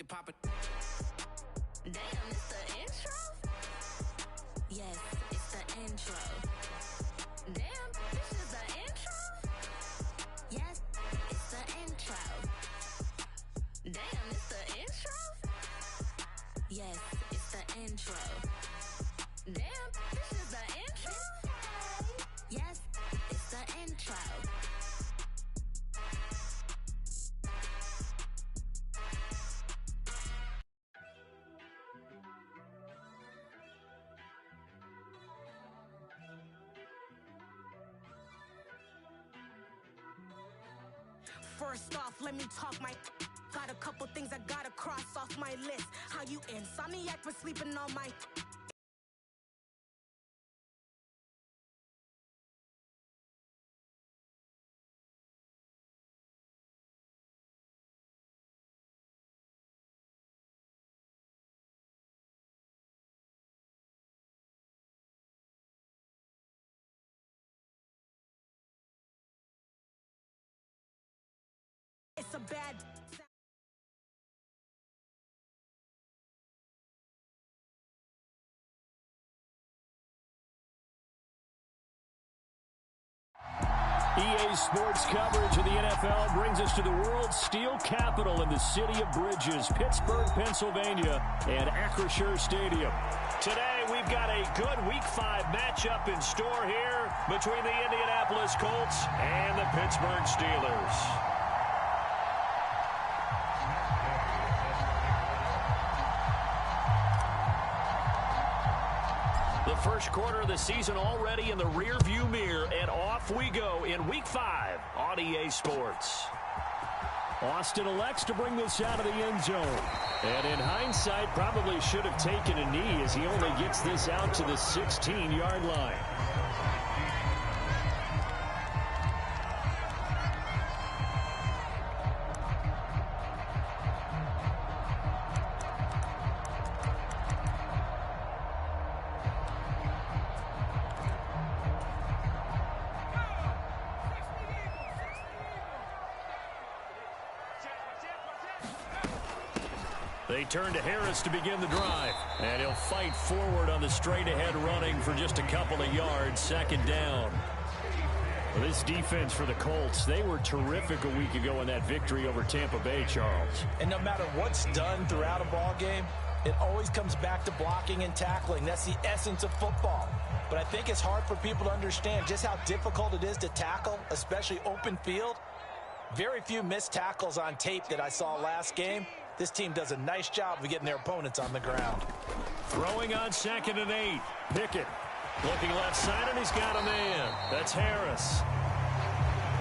pop it. Damn, it's the intro? Yes, it's the intro. Damn, this is the intro? Yes, it's the intro. Damn, it's the intro? Yes, it's the intro. Damn, this is the intro? Yes, it's the intro. First off, let me talk my got a couple things I gotta cross off my list. How you insomniac for sleeping on my it's a bad EA Sports coverage of the NFL brings us to the world's steel capital in the city of bridges, Pittsburgh, Pennsylvania, and Acrisure Stadium. Today, we've got a good Week 5 matchup in store here between the Indianapolis Colts and the Pittsburgh Steelers. The first quarter of the season already in the rearview mirror, and off we go in Week 5 on EA Sports. Austin elects to bring this out of the end zone. And in hindsight, probably should have taken a knee as he only gets this out to the 16-yard line. They turn to Harris to begin the drive, and he'll fight forward on the straight-ahead running for just a couple of yards, second down. Well, this defense for the Colts, they were terrific a week ago in that victory over Tampa Bay, Charles. And no matter what's done throughout a ball game, it always comes back to blocking and tackling. That's the essence of football. But I think it's hard for people to understand just how difficult it is to tackle, especially open field. Very few missed tackles on tape that I saw last game. This team does a nice job of getting their opponents on the ground. Throwing on 2nd and 8. Pickett looking left side, and he's got a man. That's Harris.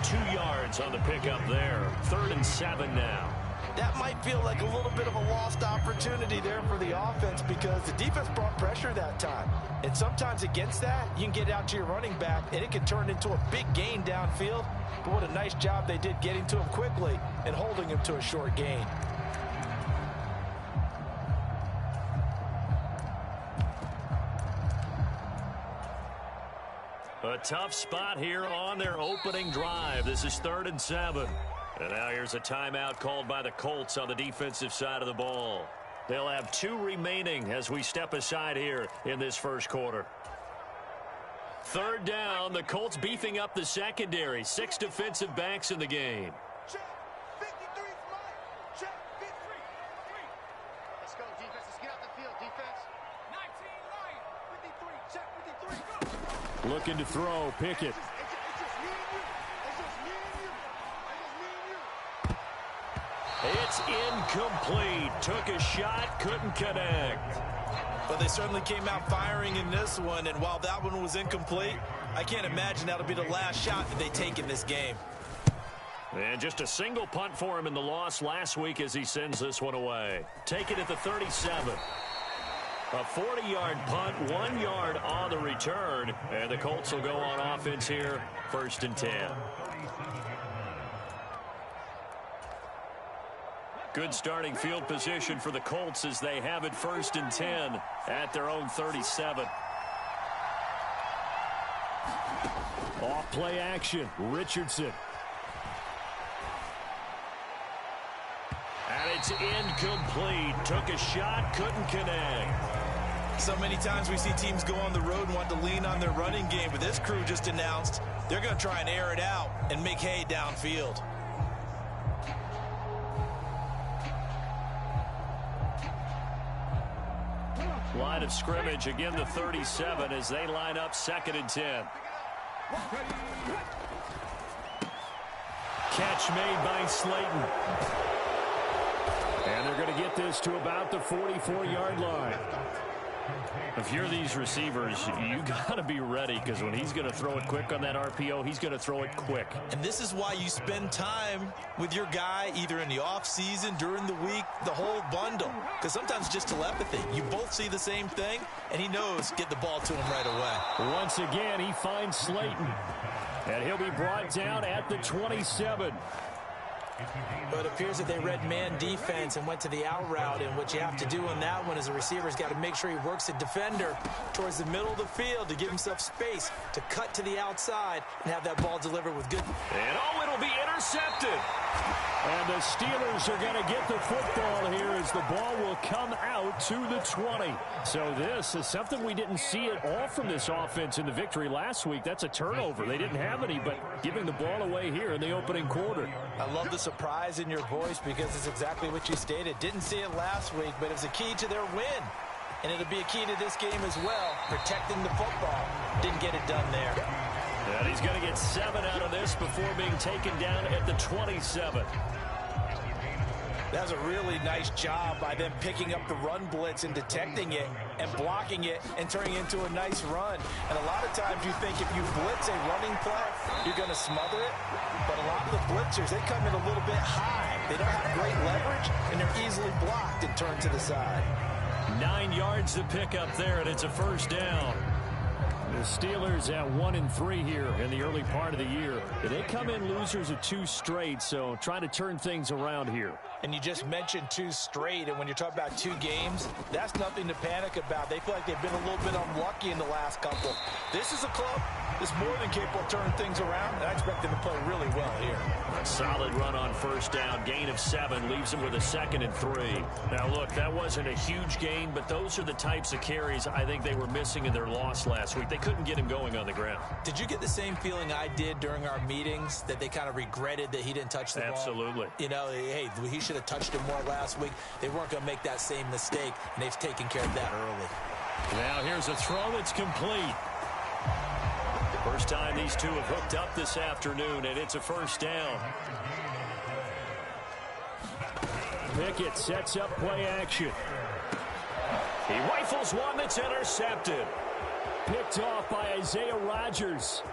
2 yards on the pickup there. 3rd and 7 now. That might feel like a little bit of a lost opportunity there for the offense because the defense brought pressure that time. And sometimes against that, you can get out to your running back, and it can turn into a big gain downfield. But what a nice job they did getting to him quickly and holding him to a short gain. A tough spot here on their opening drive. This is 3rd and 7. And now here's a timeout called by the Colts on the defensive side of the ball. They'll have 2 remaining as we step aside here in this first quarter. 3rd down, the Colts beefing up the secondary. 6 defensive backs in the game. Check. 53 Mike. Check. 53. Let's go, defense. Let's get out the field, defense. 19 Ryan. 53. Check. 53. Go. Looking to throw. Pickett. It's just me and you. It's just me and you. It's just me and you. It's incomplete. Took a shot, couldn't connect. But they certainly came out firing in this one, and while that one was incomplete, I can't imagine that'll be the last shot that they take in this game. And just a single punt for him in the loss last week as he sends this one away. Take it at the 37. A 40-yard punt, 1 yard on the return, and the Colts will go on offense here, 1st and 10. Good starting field position for the Colts as they have it 1st and 10 at their own 37. Off play action, Richardson. And it's incomplete. Took a shot, couldn't connect. So many times we see teams go on the road and want to lean on their running game, but this crew just announced they're going to try and air it out and make hay downfield. Line of scrimmage, again the 37 as they line up 2nd and 10. Catch made by Slayton. And they're going to get this to about the 44-yard line. If you're these receivers, you got to be ready, because when he's going to throw it quick on that RPO, he's going to throw it quick. And this is why you spend time with your guy either in the offseason, during the week, the whole bundle. Because sometimes just telepathy. You both see the same thing, and he knows get the ball to him right away. Once again, he finds Slayton. And he'll be brought down at the 27. But it appears that they read man defense and went to the out route, and what you have to do on that one is the receiver's got to make sure he works the defender towards the middle of the field to give himself space to cut to the outside and have that ball delivered with good. And it'll be intercepted. And the Steelers are going to get the football here as the ball will come out to the 20. So this is something we didn't see at all from this offense in the victory last week. That's a turnover. They didn't have any, but giving the ball away here in the opening quarter. I love the surprise in your voice, because it's exactly what you stated. Didn't see it last week, but it's a key to their win. And it'll be a key to this game as well, protecting the football. Didn't get it done there. And he's going to get 7 out of this before being taken down at the 27. That was a really nice job by them picking up the run blitz and detecting it and blocking it and turning it into a nice run. And a lot of times you think if you blitz a running play, you're going to smother it. But a lot of the blitzers, they come in a little bit high. They don't have great leverage, and they're easily blocked and turned to the side. 9 yards to pick up there, and it's a first down. The Steelers at 1-3 here in the early part of the year. They come in losers of 2 straight, so trying to turn things around here. And you just mentioned 2 straight, and when you're talking about 2 games, that's nothing to panic about. They feel like they've been a little bit unlucky in the last couple. This is a club that's more than capable of turning things around, and I expect them to play really well here. A solid run on first down, gain of 7, leaves them with a 2nd and 3. Now look, that wasn't a huge gain, but those are the types of carries I think they were missing in their loss last week. They couldn't get him going on the ground. Did you get the same feeling I did during our meetings, that they kind of regretted that he didn't touch the ball? Absolutely. You know, hey, he should have touched him more last week. They weren't going to make that same mistake, and they've taken care of that early. Now here's a throw that's complete. First time these two have hooked up this afternoon, and it's a first down. Pickett sets up play action. He rifles one that's intercepted. Picked off by Isaiah Rodgers.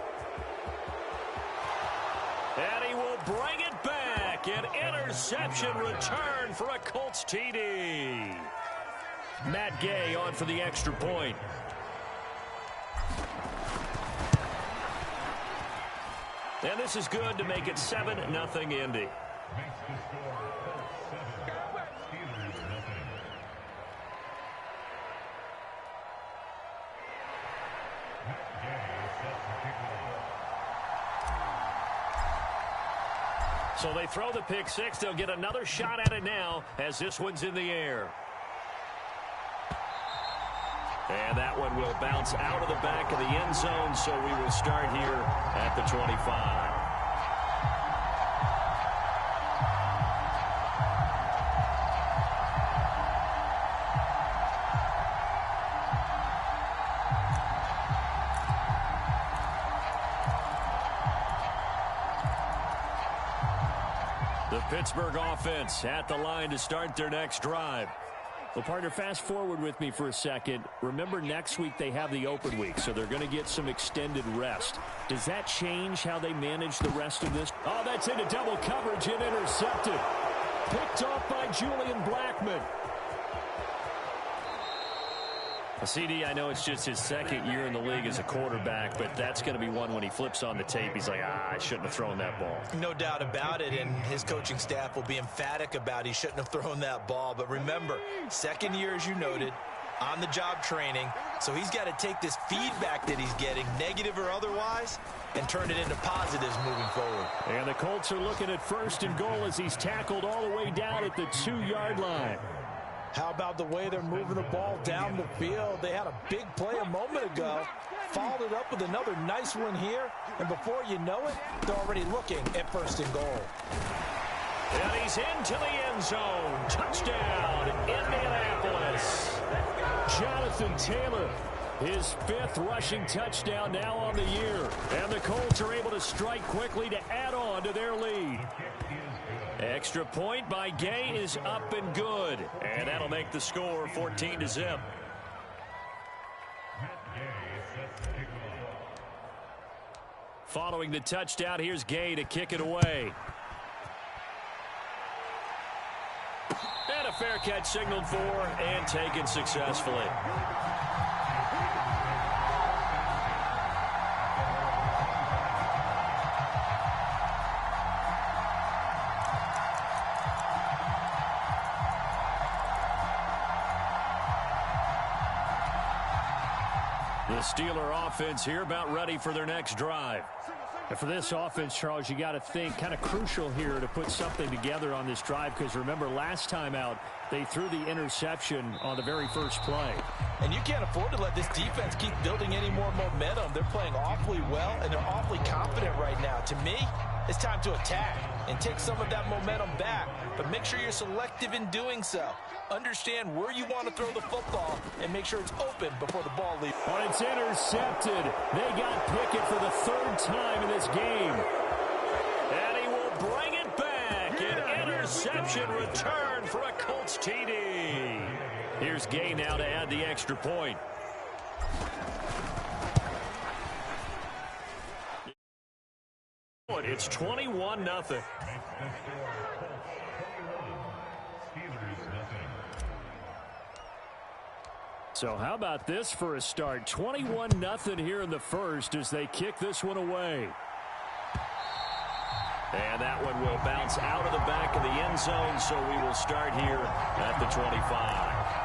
And he will bring it back. An interception return for a Colts TD. Matt Gay on for the extra point. And this is good to make it 7-0 Indy. So they throw the pick 6. They'll get another shot at it now as this one's in the air. And that one will bounce out of the back of the end zone, so we will start here at the 25. The Pittsburgh offense at the line to start their next drive. Well, partner, fast forward with me for a second. Remember, next week they have the open week, so they're going to get some extended rest. Does that change how they manage the rest of this? Oh, that's into double coverage and intercepted. Picked off by Julian Blackmon. CD, I know it's just his 2nd year in the league as a quarterback, but that's going to be one when he flips on the tape. He's like, I shouldn't have thrown that ball. No doubt about it, and his coaching staff will be emphatic about he shouldn't have thrown that ball. But remember, 2nd year, as you noted, on-the-job training, so he's got to take this feedback that he's getting, negative or otherwise, and turn it into positives moving forward. And the Colts are looking at 1st and goal as he's tackled all the way down at the 2-yard line. How about the way they're moving the ball down the field? They had a big play a moment ago, followed it up with another nice one here, and before you know it, they're already looking at 1st and goal. And he's into the end zone. Touchdown, Indianapolis. Jonathan Taylor, his 5th rushing touchdown now on the year. And the Colts are able to strike quickly to add on to their lead. Extra point by Gay is up and good. And that'll make the score 14-0. Following the touchdown, here's Gay to kick it away. And a fair catch signaled for and taken successfully. The Steeler offense here about ready for their next drive. And for this offense, Charles, you got to think kind of crucial here to put something together on this drive, because remember last time out they threw the interception on the very first play. And you can't afford to let this defense keep building any more momentum. They're playing awfully well, and they're awfully confident right now. To me, it's time to attack and take some of that momentum back, but make sure you're selective in doing so. Understand where you want to throw the football and make sure it's open before the ball leaves. But it's intercepted. They got Pickett for the 3rd time in this game. And he will bring it back. An interception return for a Colts TD. Here's Gay now to add the extra point. It's 21-0. So how about this for a start? 21-0 here in the first as they kick this one away. And that one will bounce out of the back of the end zone, so we will start here at the 25.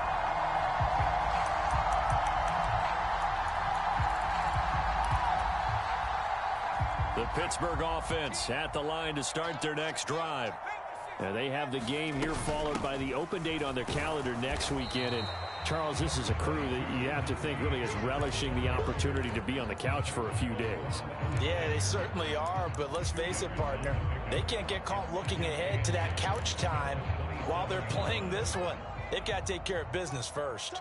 The Pittsburgh offense at the line to start their next drive. And they have the game here followed by the open date on their calendar next weekend. And Charles, this is a crew that you have to think really is relishing the opportunity to be on the couch for a few days. Yeah, they certainly are, but let's face it, partner. They can't get caught looking ahead to that couch time while they're playing this one. They've got to take care of business first.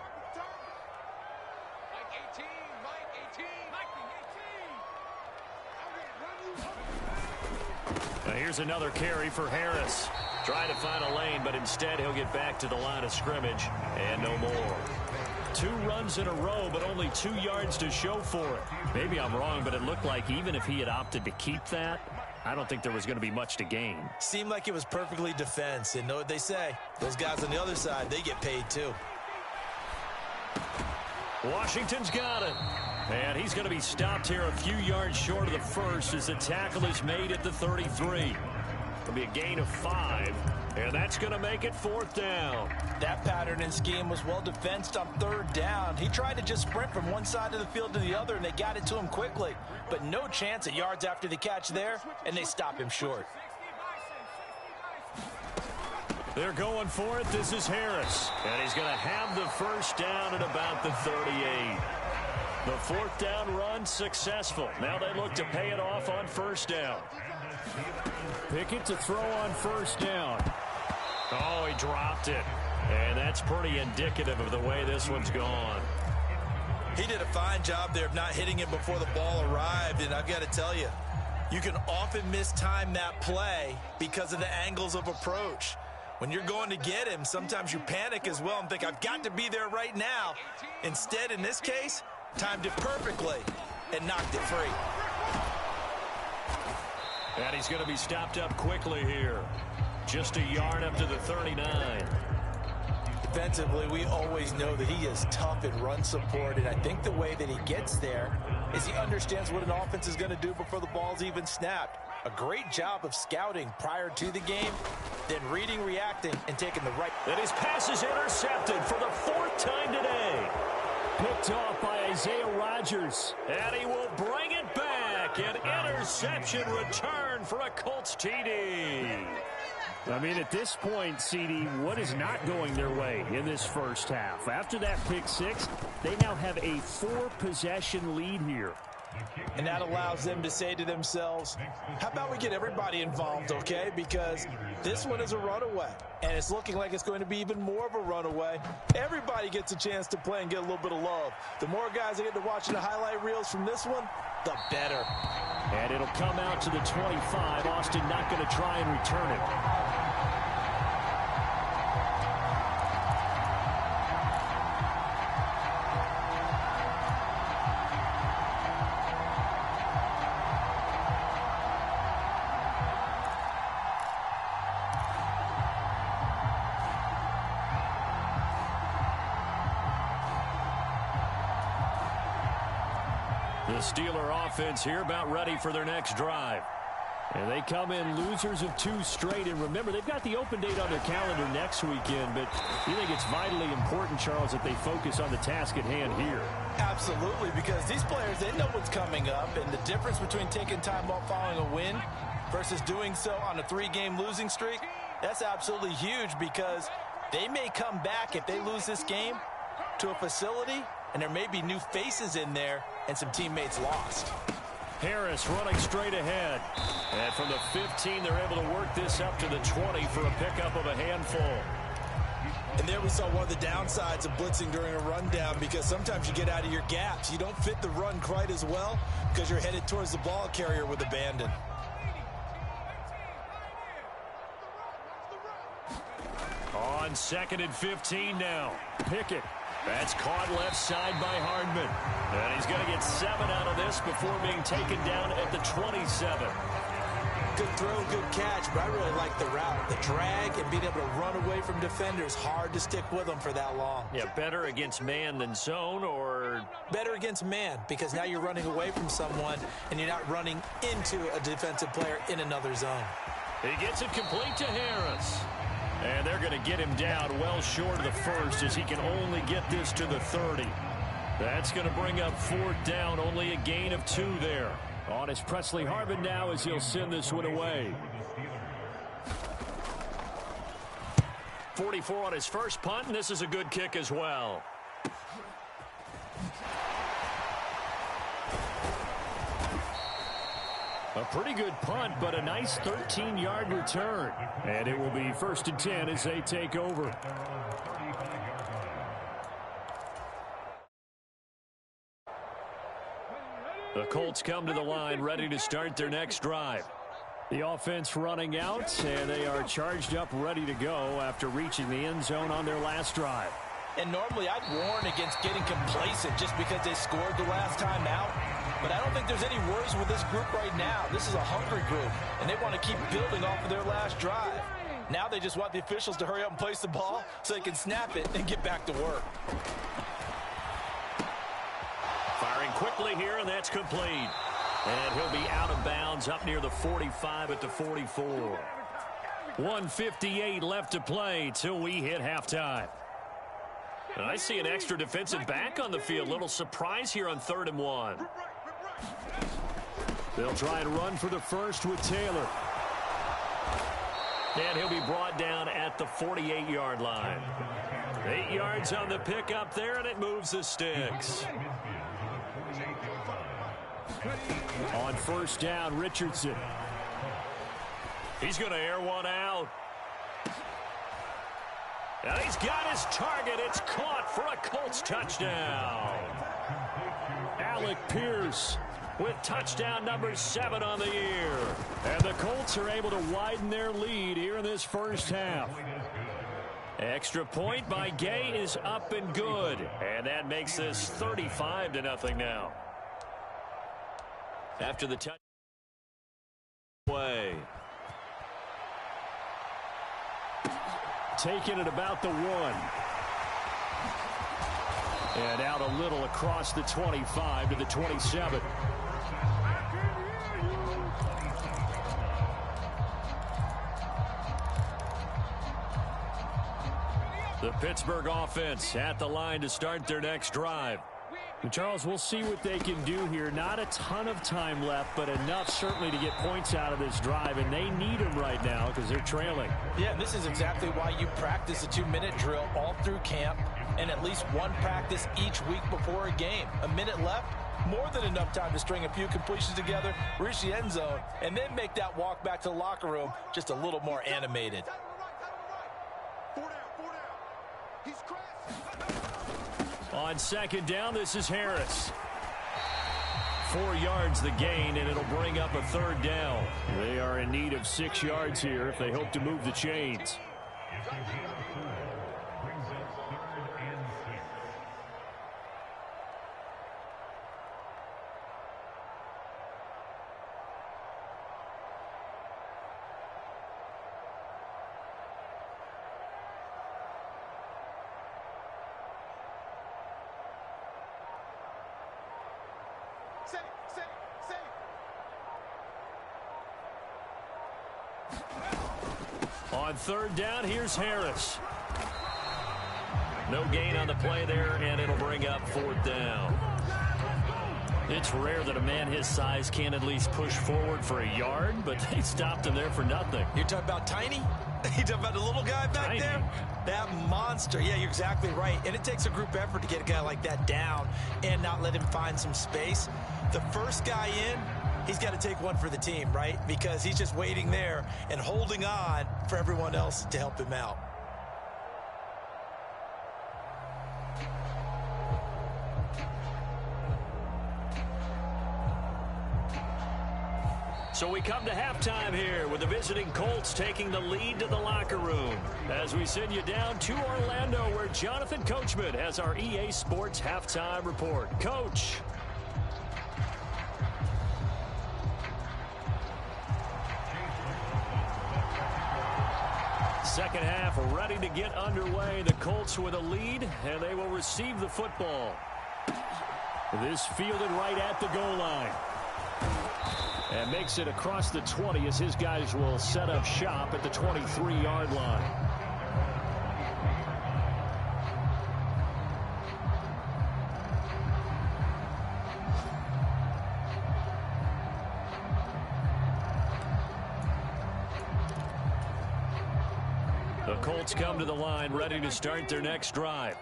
Now here's another carry for Harris. Try to find a lane, but instead he'll get back to the line of scrimmage and no more. 2 runs in a row, but only 2 yards to show for it. Maybe I'm wrong, but it looked like even if he had opted to keep that, I don't think there was going to be much to gain. Seemed like it was perfectly defense, and know what they say. Those guys on the other side, they get paid too. Washington's got it. And he's going to be stopped here a few yards short of the first as the tackle is made at the 33. It'll be a gain of 5, and that's going to make it 4th down. That pattern and scheme was well defensed on 3rd down. He tried to just sprint from one side of the field to the other, and they got it to him quickly. But no chance at yards after the catch there, and they stop him short. They're going for it. This is Harris, and he's going to have the 1st down at about the 38. The 4th down run successful. Now they look to pay it off on 1st down. Pickett to throw on 1st down. Oh, he dropped it. And that's pretty indicative of the way this one's gone. He did a fine job there of not hitting it before the ball arrived, and I've got to tell you, you can often mistime that play because of the angles of approach. When you're going to get him, sometimes you panic as well and think, I've got to be there right now. Instead, in this case, timed it perfectly and knocked it free. And he's going to be stopped up quickly here. Just a yard up to the 39. Defensively, we always know that he is tough in run support, and I think the way that he gets there is he understands what an offense is going to do before the ball's even snapped. A great job of scouting prior to the game, then reading, reacting, and taking the right. And his pass is intercepted for the 4th time today. Picked off by Isaiah Rodgers. And he will bring it back. An interception return for a Colts TD. I mean, at this point, CD, what is not going their way in this first half? After that pick six, they now have a 4-possession lead here. And that allows them to say to themselves, how about we get everybody involved, okay? Because this one is a runaway, and it's looking like it's going to be even more of a runaway. Everybody gets a chance to play and get a little bit of love. The more guys that get to watching the highlight reels from this one, the better. And it'll come out to the 25. Austin not going to try and return it. The Steeler offense here about ready for their next drive. And they come in losers of 2 straight. And remember, they've got the open date on their calendar next weekend. But you think it's vitally important, Charles, that they focus on the task at hand here? Absolutely, because these players, they know what's coming up. And the difference between taking time off following a win versus doing so on a 3-game losing streak, that's absolutely huge, because they may come back if they lose this game to a facility, and there may be new faces in there and some teammates lost. Harris running straight ahead. And from the 15, they're able to work this up to the 20 for a pickup of a handful. And there we saw one of the downsides of blitzing during a rundown, because sometimes you get out of your gaps. You don't fit the run quite as well because you're headed towards the ball carrier with abandon. On 2nd and 15 now. Pickett. That's caught left side by Hardman. And he's going to get 7 out of this before being taken down at the 27. Good throw, good catch, but I really like the route. The drag and being able to run away from defenders, hard to stick with them for that long. Yeah, better against man than zone, or better against man, because now you're running away from someone and you're not running into a defensive player in another zone. He gets it complete to Harris. And they're going to get him down well short of the first, as he can only get this to the 30. That's going to bring up 4th down, only a gain of 2 there. On is Presley Harvin now, as he'll send this one away. 44 on his first punt, and this is a good kick as well. A pretty good punt, but a nice 13-yard return. And it will be 1st and 10 as they take over. The Colts come to the line, ready to start their next drive. The offense running out, and they are charged up, ready to go after reaching the end zone on their last drive. And normally I'd warn against getting complacent just because they scored the last time out. But I don't think there's any worries with this group right now. This is a hungry group, and they want to keep building off of their last drive. Now they just want the officials to hurry up and place the ball so they can snap it and get back to work. Firing quickly here, and that's complete. And he'll be out of bounds up near the 45 at the 44. 1:58 left to play till we hit halftime. And I see an extra defensive back on the field. Little surprise here on 3rd and 1. They'll try and run for the first with Taylor. And he'll be brought down at the 48-yard line. 8 yards on the pickup there, and it moves the sticks. On 1st down, Richardson. He's going to air one out. And he's got his target. It's caught for a Colts touchdown. Alec Pierce with touchdown number 7 on the year. And the Colts are able to widen their lead here in this first half. Extra point by Gay is up and good. And that makes this 35-0 now. After the touch away. Taken at about the 1. And out a little across the 25 to the 27. The Pittsburgh offense at the line to start their next drive. And Charles, we'll see what they can do here. Not a ton of time left, but enough certainly to get points out of this drive, and they need them right now because they're trailing. Yeah, this is exactly why you practice a 2-minute drill all through camp and at least one practice each week before a game. A minute left, more than enough time to string a few completions together, reach the end zone, and then make that walk back to the locker room just a little more animated. He's crashed. On second down, this is Harris. 4 yards the gain, and it'll bring up a third down. They are in need of 6 yards here if they hope to move the chains. On third down, here's Harris. No gain on the play there, and it'll bring up fourth down. It's rare that a man his size can at least push forward for a yard, but they stopped him there for nothing. You're talking about Tiny? You're talking about the little guy back there? That monster. Yeah, you're exactly right. And it takes a group effort to get a guy like that down and not let him find some space. The first guy in, he's got to take one for the team, right? Because he's just waiting there and holding on for everyone else to help him out. So we come to halftime here with the visiting Colts taking the lead to the locker room. As we send you down to Orlando, where Jonathan Coachman has our EA Sports halftime report. Coach. Second half ready to get underway. The Colts with a lead, and they will receive the football. This fielded right at the goal line. And makes it across the 20 as his guys will set up shop at the 23-yard line. The Colts come to the line ready to start their next drive.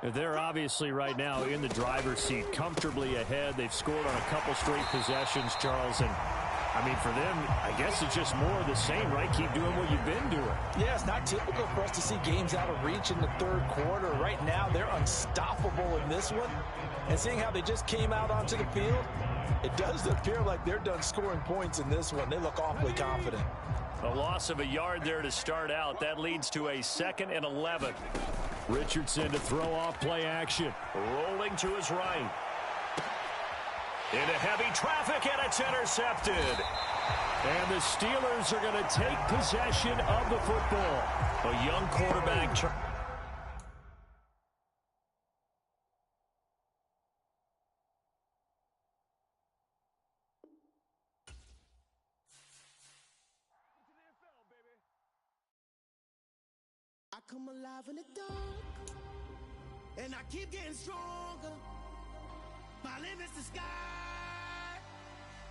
They're obviously right now in the driver's seat, comfortably ahead. They've scored on a couple straight possessions, Charles. And, I mean, for them, I guess it's just more of the same, right? Keep doing what you've been doing. Yeah, it's not typical for us to see games out of reach in the third quarter. Right now, they're unstoppable in this one. And seeing how they just came out onto the field, it does appear like they're done scoring points in this one. They look awfully confident. A loss of a yard there to start out. That leads to a 2nd and 11. Richardson to throw off play action. Rolling to his right. Into heavy traffic, and it's intercepted. And the Steelers are going to take possession of the football. A young quarterback. I come alive in the dark, and I keep getting stronger. My limit's the sky.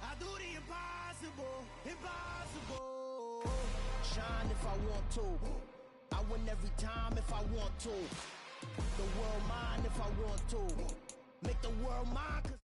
I do the impossible, impossible. Shine if I want to. I win every time if I want to. The world mine if I want to. Make the world mine.